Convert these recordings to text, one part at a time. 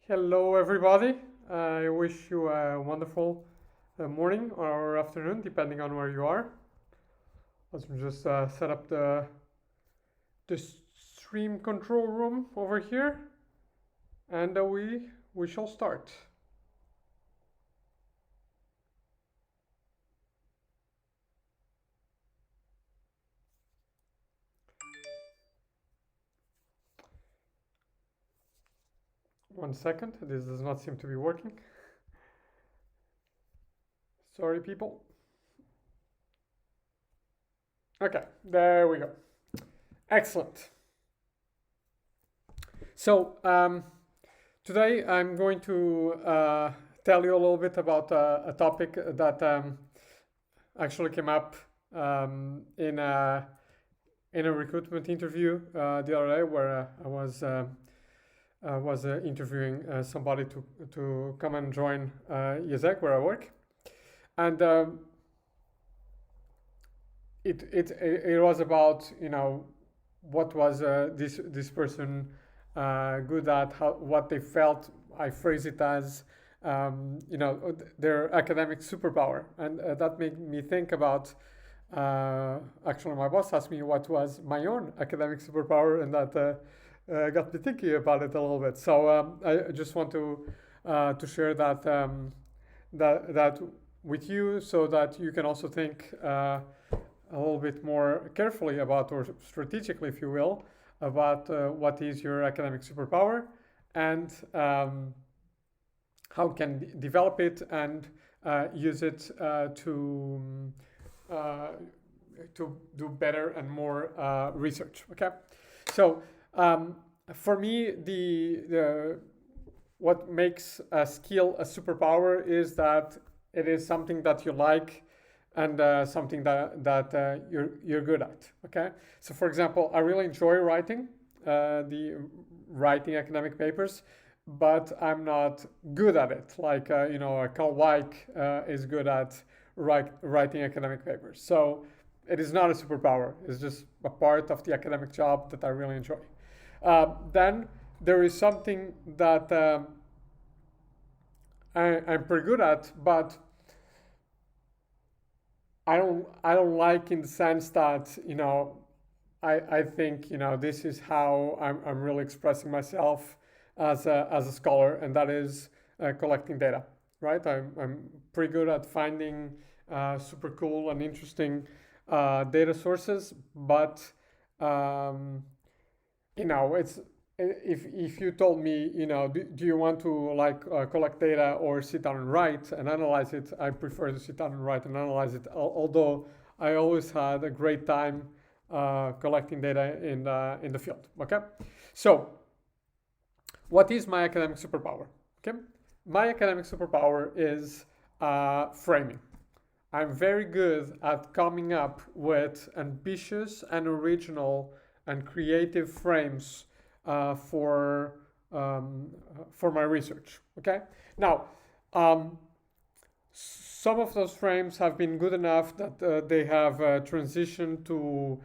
Hello, everybody. I wish you a wonderful morning or afternoon, depending on where you are. Let's just set up the stream control room over here, and we shall start. One second. This does not seem to be working. Sorry, people. Okay, there we go. Excellent. So today I'm going to tell you a little bit about a topic that actually came up in a recruitment interview the other day, where I was interviewing somebody to come and join Yazek, where I work, and it was about, what was this person good at, what they felt. I phrase it as their academic superpower, and that made me think about. Actually, my boss asked me what was my own academic superpower, and that got me thinking about it a little bit. So I just want to share that with you, so that you can also think a little bit more carefully about, or strategically, if you will, about what is your academic superpower, and how you can develop it and use it uh, to do better and more research. Okay, so for me, the what makes a skill a superpower is that it is something that you like, and something that you're good at. Okay, so for example, I really enjoy writing, the writing academic papers, but I'm not good at it. Like Carl Weick is good at writing academic papers. So it is not a superpower. It's just a part of the academic job that I really enjoy. Then there is something that I'm pretty good at, but I don't like, in the sense that I think this is how I'm really expressing myself as a scholar, and that is collecting data, right? I'm pretty good at finding super cool and interesting data sources, but it's, if you told me, do you want to collect data or sit down and write and analyze it, I prefer to sit down and write and analyze it. Although I always had a great time collecting data in the field. Okay, so what is my academic superpower? Okay, my academic superpower is framing. I'm very good at coming up with ambitious and original and creative frames for my research. Okay, now some of those frames have been good enough that they have transitioned to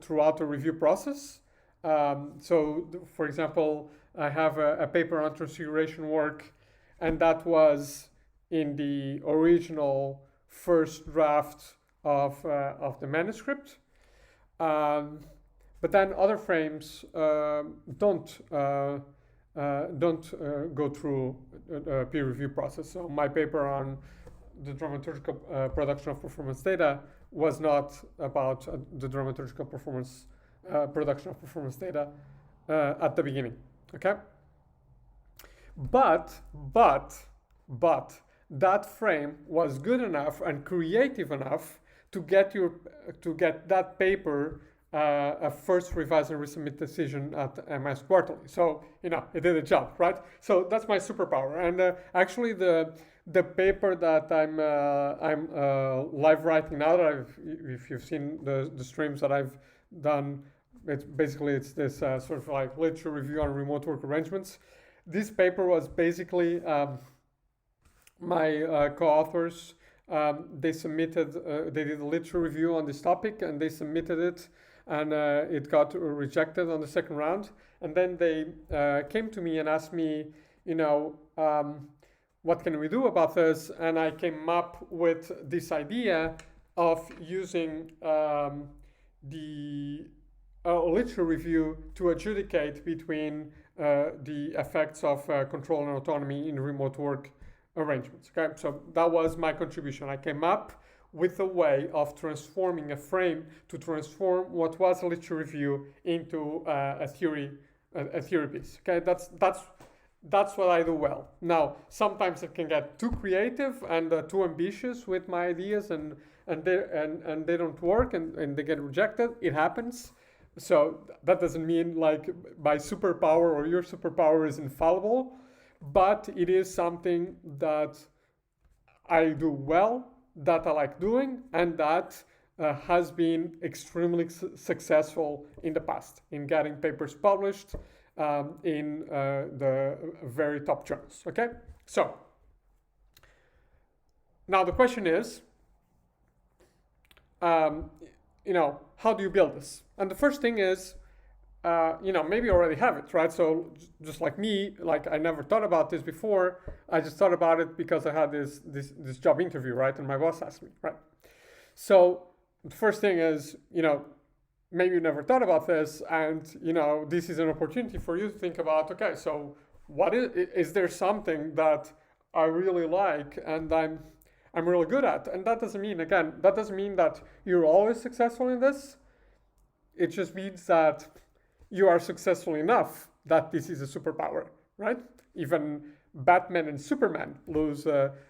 throughout the review process. For example, I have a paper on transfiguration work, and that was in the original first draft of the manuscript. But then other frames don't go through a peer review process. So my paper on the dramaturgical production of performance data was not about the dramaturgical performance production of performance data at the beginning. Okay, but that frame was good enough and creative enough to get that paper a first revise and resubmit decision at MS Quarterly. So it did a job, right? So that's my superpower. And actually, the paper that I'm live writing now, if you've seen the streams that I've done, it's this sort of like literature review on remote work arrangements. This paper was basically my co-authors. They did a literature review on this topic, and they submitted it, and it got rejected on the second round. And then they came to me and asked me you know, what can we do about this? And I came up with this idea of using the literature review to adjudicate between the effects of control and autonomy in remote work arrangements. Okay, so that was my contribution. I came up with a way of transforming a frame to transform what was a literature review into a theory piece. Okay, that's what I do well. Now, sometimes I can get too creative and too ambitious with my ideas, and they don't work, and they get rejected. It happens. So that doesn't mean like my superpower or your superpower is infallible, but it is something that I do well, that I like doing, and that has been extremely successful in the past in getting papers published in the very top journals. Okay, so now the question is, how do you build this? And the first thing is, maybe you already have it, right? So just like me, like I never thought about this before. I just thought about it because I had this job interview, right? And my boss asked me, right? So the first thing is, maybe you never thought about this, and this is an opportunity for you to think about, okay, so what is there something that I really like and I'm really good at? And that doesn't mean that you're always successful in this. It just means that you are successful enough that this is a superpower, right? Even Batman and Superman lose,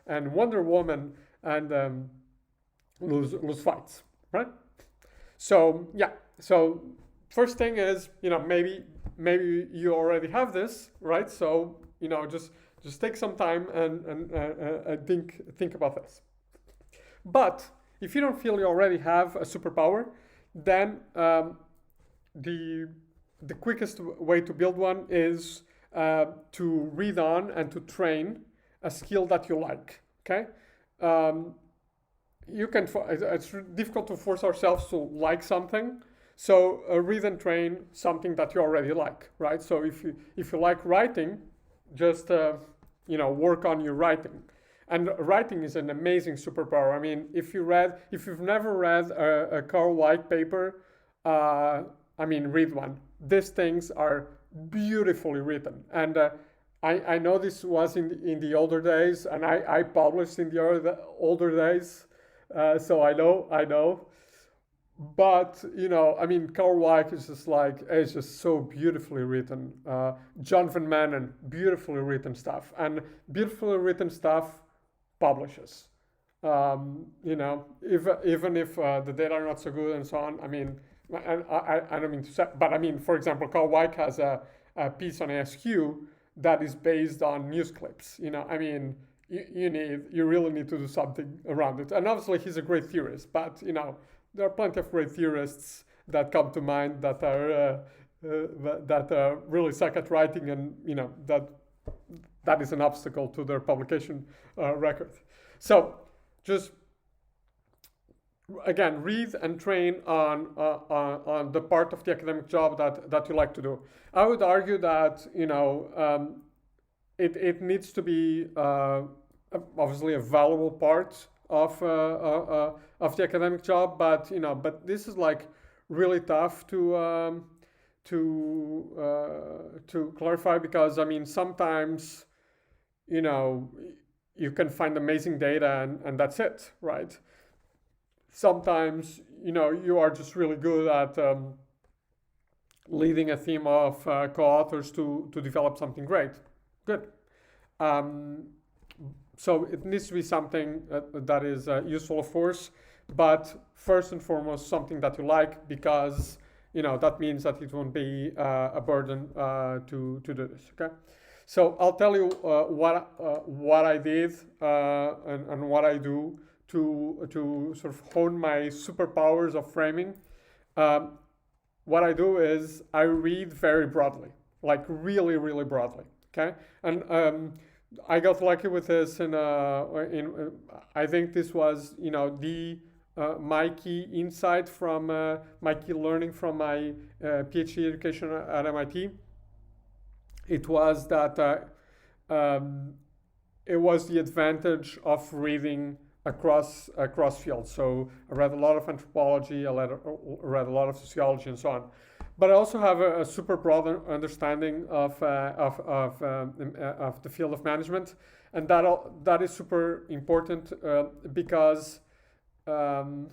and Wonder Woman and lose fights, right? So yeah. So first thing is, maybe you already have this, right? So just take some time and think about this. But if you don't feel you already have a superpower, then the quickest way to build one is to read on and to train a skill that you like. Okay, it's difficult to force ourselves to like something. So read and train something that you already like, right? So if you like writing, just work on your writing. And writing is an amazing superpower. I mean, if you've never read a Carl White paper, read one. These things are beautifully written. And I know this was in the older days, and I published in the older days, so I know. But Carl White is it's just so beautifully written. John Van Manen, beautifully written stuff, and beautifully written stuff publishes. Even if the data are not so good and so on. I don't mean to say, but for example, Carl White has a piece on ASQ that is based on news clips. You really need to do something around it. And obviously, he's a great theorist, but there are plenty of great theorists that come to mind that are really suck at writing, and that is an obstacle to their publication record. So just again, read and train on the part of the academic job that you like to do. I would argue that it needs to be obviously a valuable part of the academic job, but this is like really tough to clarify, because sometimes you can find amazing data and that's it, right? Sometimes you are just really good at leading a team of co-authors to develop something great. Good. So it needs to be something that is useful, of course, but first and foremost something that you like, because that means that it won't be a burden to do this. Okay, so I'll tell you what I did and what I do to sort of hone my superpowers of framing. What I do is I read very broadly, like really, really broadly. Okay, and I got lucky with this, and I think this was my key insight from my key learning from my PhD education at MIT. It was that um, it was the advantage of reading across fields. So I read a lot of anthropology, read a lot of sociology, and so on. But I also have a super broad understanding of the field of management, and that is super important because um,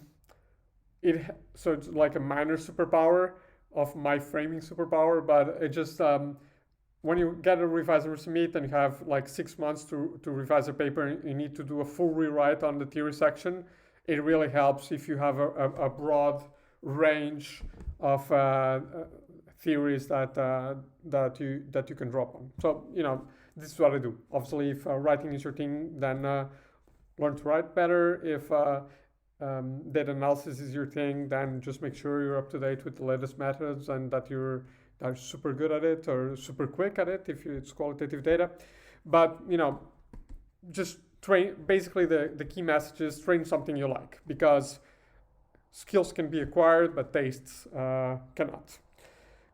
so it's like a minor superpower of my framing superpower, but it just when you get a revisor submit and you have like 6 months to revise a paper and you need to do a full rewrite on the theory section, it really helps if you have a broad range of theories that you can drop on. So this is what I do. Obviously, if writing is your thing, then learn to write better. If data analysis is your thing, then just make sure you're up to date with the latest methods and that you're super good at it or super quick at it if it's qualitative data. But just train. Basically, the key message is train something you like, because skills can be acquired, but tastes cannot.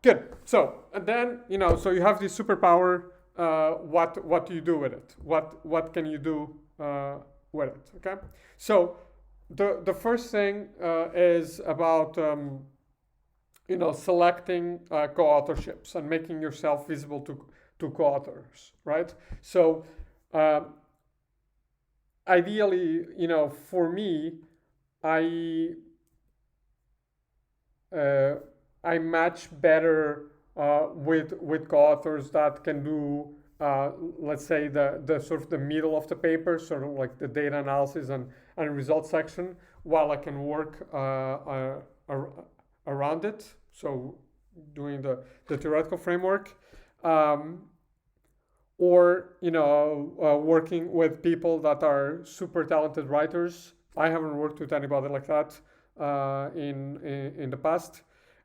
Good. So and then so you have this superpower. What do you do with it? What can you do with it? Okay. So the first thing is about selecting co-authorships and making yourself visible to co-authors, right? So ideally, for me, I match better with co-authors that can do let's say the sort of the middle of the paper, sort of like the data analysis and results section, while I can work around it. So doing the theoretical framework, or working with people that are super talented writers. I haven't worked with anybody like that in the past,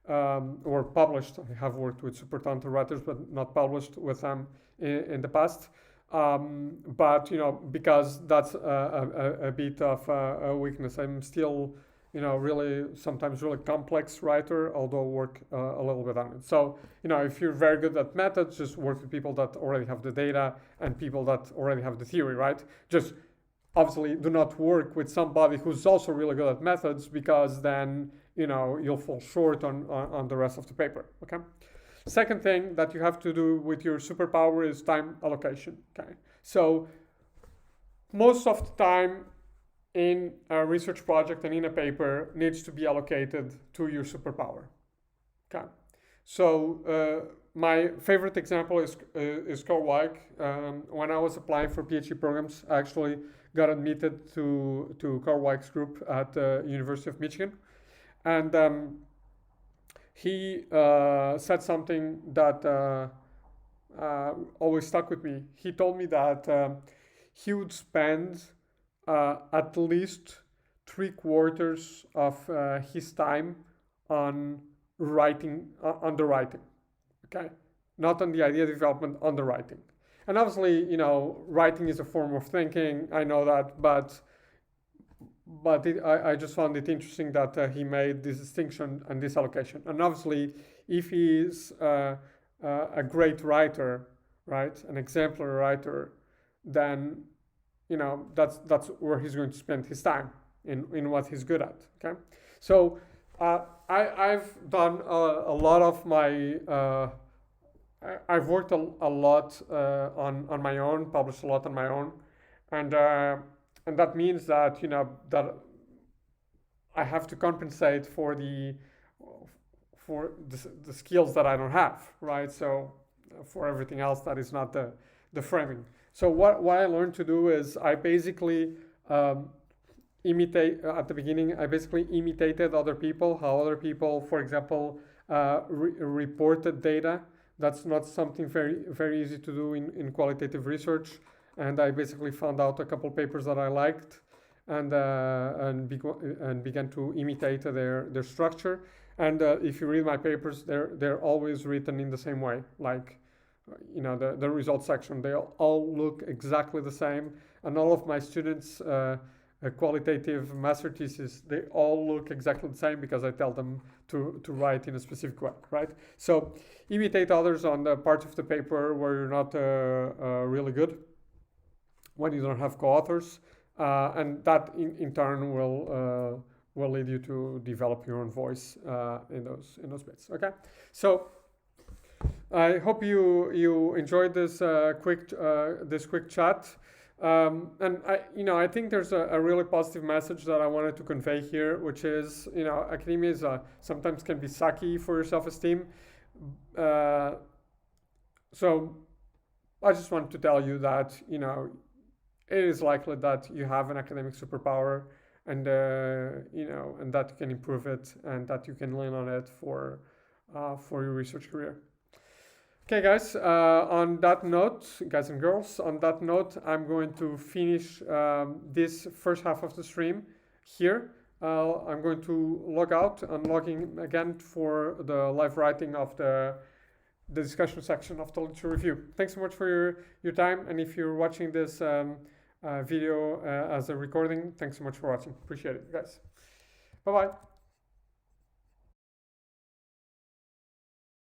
or published. I have worked with super talented writers, but not published with them in the past. But because that's a bit of a weakness. I'm still really sometimes really complex writer, although work a little bit on it. So if you're very good at methods, just work with people that already have the data and people that already have the theory, right? Just obviously do not work with somebody who's also really good at methods, because then you'll fall short on the rest of the paper. Okay. Second thing that you have to do with your superpower is time allocation. Okay. So most of the time in a research project and in a paper needs to be allocated to your superpower. Okay. So my favorite example is Carl Weick. When I was applying for PhD programs, I actually got admitted to Carl Weick's group at the University of Michigan, and he said something that always stuck with me. He told me that he would spend at least 3/4 of his time on writing, on the writing, okay, not on the idea development, on the writing. And obviously, writing is a form of thinking. I know that, but I just found it interesting that he made this distinction and this allocation. And obviously, if he is a great writer, right, an exemplary writer, then that's where he's going to spend his time, in what he's good at. Okay, so I've done a lot of my I've worked a lot on my own, published a lot on my own, and that means that that I have to compensate for the skills that I don't have, right? So for everything else that is not the framing. So what I learned to do is I basically imitate. At the beginning, I basically imitated other people, how other people, for example, reported data. That's not something very easy to do in qualitative research. And I basically found out a couple papers that I liked, and began to imitate their structure. And if you read my papers, they're always written in the same way, like the results section. They all look exactly the same, and all of my students' qualitative master thesis, they all look exactly the same, because I tell them to write in a specific way, right? So imitate others on the parts of the paper where you're not really good, when you don't have co-authors, and that in turn will lead you to develop your own voice in those bits. Okay, so I hope you enjoyed this quick chat. And I think there's a really positive message that I wanted to convey here, which is, academia is sometimes can be sucky for your self-esteem. So I just want to tell you that, it is likely that you have an academic superpower, and and that you can improve it, and that you can lean on it for your research career. Okay, guys, on that note, guys and girls, on that note, I'm going to finish this first half of the stream here. I'm going to log out and log in again for the live writing of the discussion section of the literature review. Thanks so much for your time, and if you're watching this video as a recording, thanks so much for watching. Appreciate it, guys. Bye-bye.